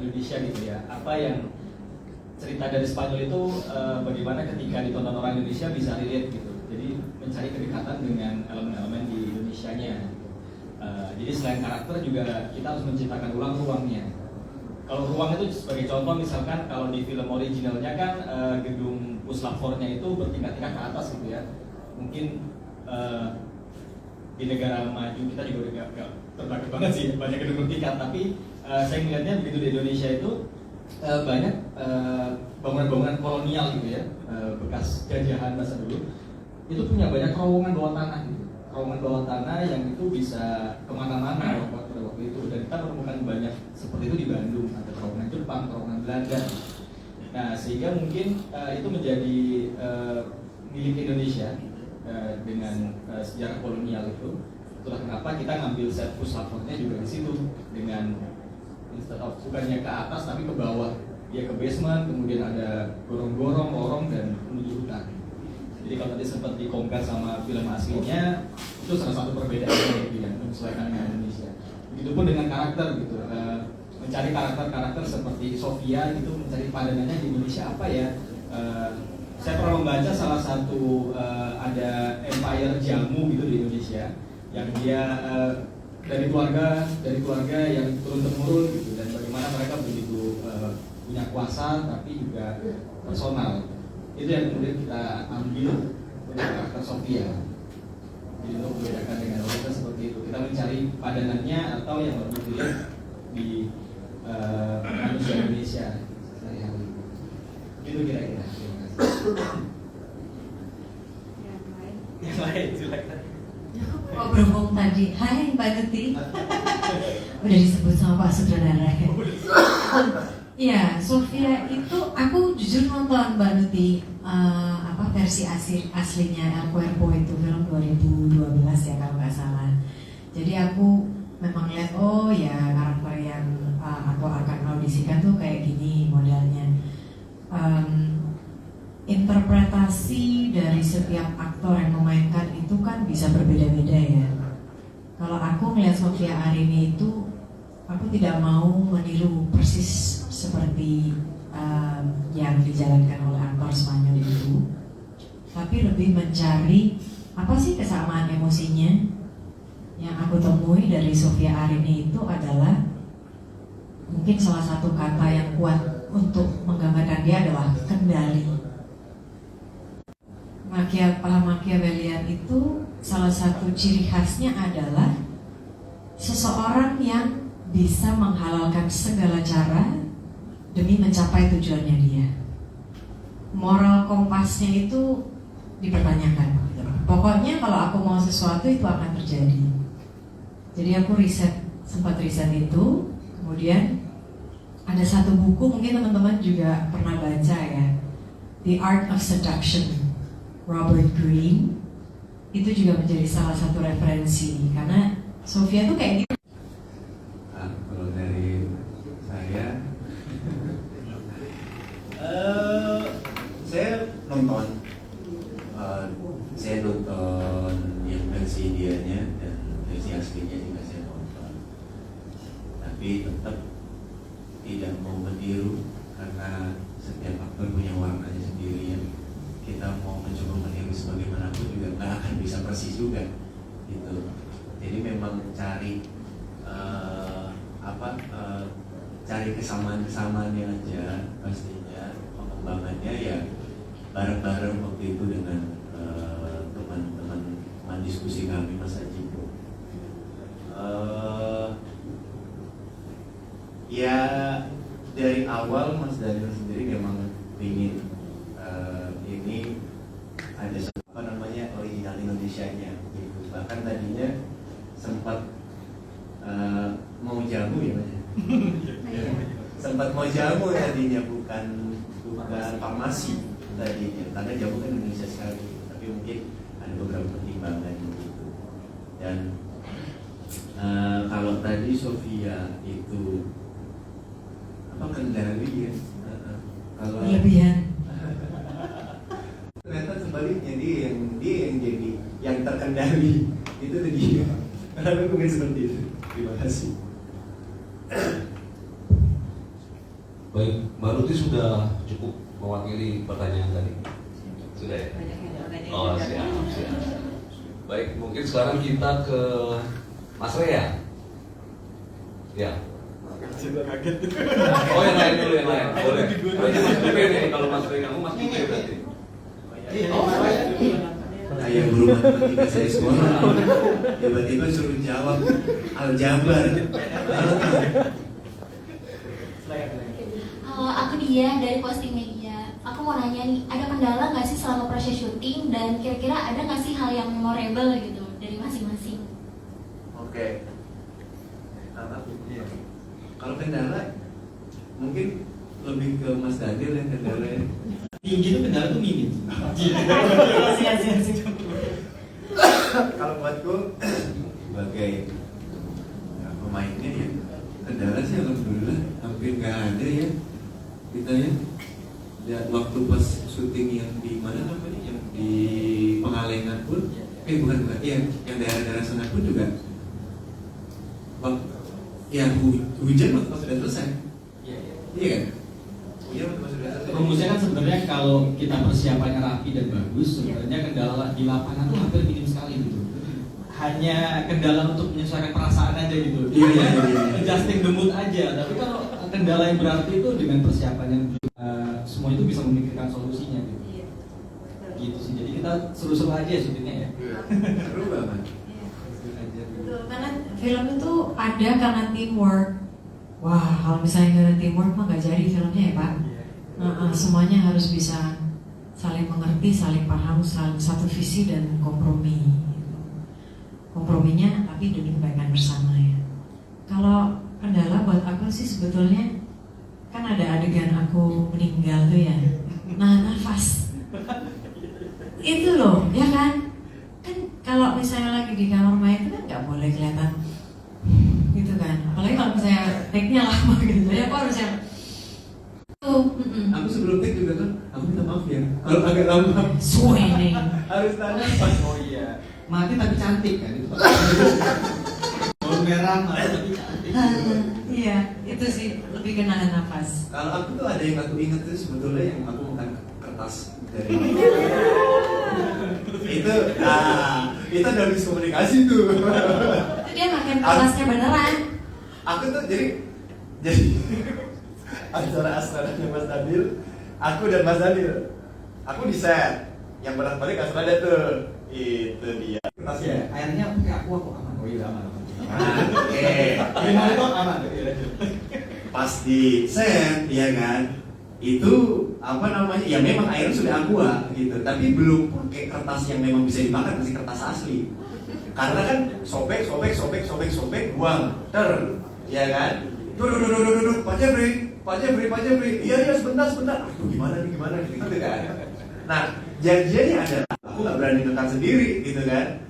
Indonesia gitu ya. Apa yang cerita dari Spanyol itu bagaimana ketika ditonton orang Indonesia bisa relate gitu. Jadi mencari kedekatan dengan elemen-elemen di Indonesianya. Jadi selain karakter juga kita harus menciptakan ulang ruangnya. Kalau ruang itu sebagai contoh misalkan kalau di film originalnya kan gedung puslap-4-nya itu bertingkat-tingkat ke atas gitu ya. Mungkin di negara maju kita juga gak terbatas banget sih banyak gedung bertingkat, tapi saya melihatnya begitu di Indonesia itu banyak bangunan-bangunan kolonial gitu ya, bekas jajahan masa dulu itu punya banyak terowongan bawah tanah gitu. Terowongan bawah tanah yang itu bisa kemana-mana pada waktu itu, dan kita menemukan banyak seperti itu di Bandung, ada terowongan Jepang, terowongan Belanda. Nah sehingga mungkin itu menjadi milik Indonesia dengan sejarah kolonial itu. Itulah kenapa kita ngambil set puslap-4-nya juga di situ, dengan instead of bukannya ke atas tapi ke bawah, dia ke basement, kemudian ada gorong-gorong, lorong dan menuju hutan. Jadi kalau tadi sempat di-compare sama film aslinya, itu salah satu perbedaannya gitu ya, menyesuaikan dengan Indonesia. Begitupun dengan karakter gitu, mencari karakter-karakter seperti Sofia gitu, mencari padanannya di Indonesia apa ya. Saya pernah membaca salah satu ada empire jamu gitu di Indonesia, yang dia dari keluarga yang turun temurun gitu, dan bagaimana mereka begitu punya kuasa tapi juga personal. Itu yang kemudian kita ambil untuk karakter Sofia. Jadi untuk membedakan dengan wanita seperti itu, kita mencari padanannya atau yang lebih dilihat di manusia Indonesia sehari-hari. Itu kira-kira. Yang lain silakan. Oh, berhubung tadi, hai Mbak Nuti. Udah disebut sama Pak Sutradara ya. Iya, Sofia itu aku jujur nonton Mbak Nuti versi aslinya El Cuerpo itu film 2012 ya kalau nggak salah. Jadi aku memang lihat oh ya karakter yang aku akan audisikan tuh kayak gini modelnya. Interpretasi dari setiap aktor yang memainkan itu kan bisa berbeda-beda ya. Kalau aku melihat Sofia Arini itu, aku tidak mau meniru persis seperti yang dijalankan oleh aktor Spanyol itu, tapi lebih mencari apa sih kesamaan emosinya. Yang aku temui dari Sofia Arini itu adalah mungkin salah satu kata yang kuat untuk menggambarkan dia adalah kendali. Machiavellian itu salah satu ciri khasnya adalah seseorang yang bisa menghalalkan segala cara demi mencapai tujuannya dia. Moral kompasnya itu dipertanyakan. Pokoknya kalau aku mau sesuatu itu akan terjadi. Jadi aku sempat riset itu. Kemudian ada satu buku mungkin teman-teman juga pernah baca ya, The Art of Seduction, Robert Greene. Itu juga menjadi salah satu referensi karena Sofia tuh kayak gitu. Kalau dari saya, saya nonton yang versi dianya dan versi aslinya juga saya nonton. Tapi tetap tidak mau meniru karena setiap aktor punya warnanya sendiri ya. Kita mau mencoba meniru sebagaimanapun juga nggak akan bisa persis juga gitu. Jadi memang cari cari kesamaan-kesamaannya aja, pastinya pengembangannya ya bareng-bareng waktu itu dengan teman-teman diskusi kami Mas Aji. Ya dari awal Mas Daniel sendiri memang ingin ini ada original Indonesianya gitu. Bahkan tadinya sempat mau jamu ya Mas. Sempat mau jamu tadinya bukan farmasi tadinya, karena jamu kan Indonesia sekali. Tapi mungkin ada beberapa pertimbangan gitu. Dan kalau tadi Sofia itu apa kendali ya? Kalau Kelebihan. ternyata sebaliknya dia yang jadi yang terkendali itu dia. Kenapa mungkin seperti itu? Terima kasih. Baik, Mbak Ruti sudah cukup mewakili pertanyaan tadi. Sudah ya? Oh, siap. Baik, mungkin sekarang kita ke Mas Rea. Ya. Oh, yang lain dulu, yang lain. Boleh. Berarti Mas Pipe nih, kalau Mas Rea kamu Mas Pipe berarti. Kayak guru matematika saya sekolah, tiba-tiba suruh jawab aljabar. Aku Dia dari Posting Media. Aku mau nanya nih, ada kendala nggak sih selama proses syuting dan kira-kira ada nggak sih hal yang memorable gitu dari masing-masing? Oke. Kalau kendala, mungkin lebih ke Mas Daniel yang kendalanya. Tinggi itu kendala tuh minim. Kalau buatku sebagai pemainnya ya, kendala sih alhamdulillah hampir nggak ada ya kita ya. Dan waktu pas syuting yang di mana namanya, yang di Pengalengan pun, bukan yang daerah-daerah sana pun juga, ya hujan waktu pas sudah selesai. Iya kan? Hujan waktu pas sudah selesai. Rumusnya kan sebenarnya kalau kita persiapannya rapi dan bagus, sebenarnya kendala di lapangan tuh hampir minim sekali gitu. Hanya kendala untuk menyesuaikan perasaan aja gitu. Iya. Adjusting the mood aja. Tapi kalau kendala yang berarti itu dengan persiapan yang semua itu bisa memikirkan solusinya gitu. Gitu sih. Jadi kita seru-seru aja syutingnya ya. Seru banget. Betul, karena film itu ada karena teamwork. Wah, kalau misalnya nggak ada teamwork mah nggak jadi filmnya ya Pak. Semuanya harus bisa saling mengerti, saling paham, saling satu visi dan kompromi. Komprominya tapi demi kebaikan bersama ya. Kalau kendala buat aku sih sebetulnya kan ada adegan aku meninggal tuh ya. Nah, nafas. Itu loh, ya kan? Kan kalau misalnya lagi di kamar mayat itu kan nggak boleh kelihatan gitu kan. Apalagi kalau misalnya take-nya lama gitu. Jadi aku harus yang Aku sebelum take juga kan, aku minta maaf ya kalau agak lama. swimming. Harus tanya. Oh iya. Mati tapi cantik kan itu. Bawang merah mati tapi cantik. Iya, itu sih lebih kena nafas. Kalau aku tuh ada yang aku ingat itu sebetulnya yang aku makan kertas dari itu ada miskomunikasi tuh. Itu dia makan kertasnya beneran. Aku tuh jadi acara asraranya Mas Daniel, aku dan Mas Daniel, aku di set, yang balik asal ada tuh, itu dia. Kertasnya airnya pakai aku aman. Oh iya aman. Oke. Gimana itu aman? Pas di set, ya kan, itu apa namanya? Ya memang airnya sudah aqua gitu, tapi belum pakai kertas yang memang bisa dimakan, masih kertas asli. Karena kan sobek, buang, ya kan? Duduk, Pak Jebri, iya sebentar. Aduh gimana nih gitu kan? Nah janjiannya adalah aku nggak berani ngangkat sendiri gitu kan?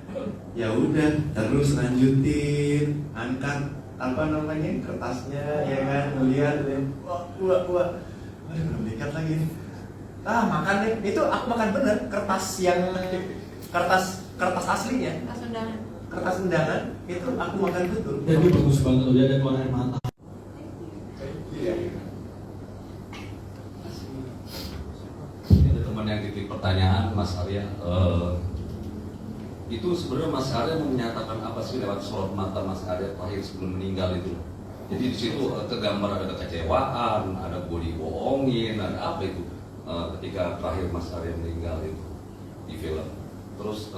Ya udah, terus lanjutin, angkat apa namanya kertasnya, ya kan? Melihat, wah, aduh belum dekat lagi nih. Makan deh, itu aku makan bener kertas yang kertas aslinya, kertas undangan itu aku makan betul. Dan itu bagus banget loh, dia ada keluar air mata. Ini ada teman yang titip pertanyaan, Mas Arya. Itu sebenarnya Mas Arya menyatakan apa sih lewat sorot mata Mas Arya terakhir sebelum meninggal itu? Jadi di situ kegambar ada kekecewaan, ada dibohongin, ada apa itu ketika terakhir Mas Arya meninggal itu di film. Terus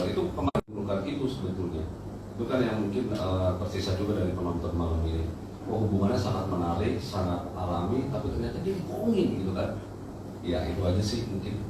itu kemarin itu sebetulnya. Itu kan yang mungkin tersisa juga dari penonton malam ini. Oh, hubungannya sangat menarik, sangat alami, tapi ternyata dia bohongin gitu kan. Ya itu aja sih mungkin.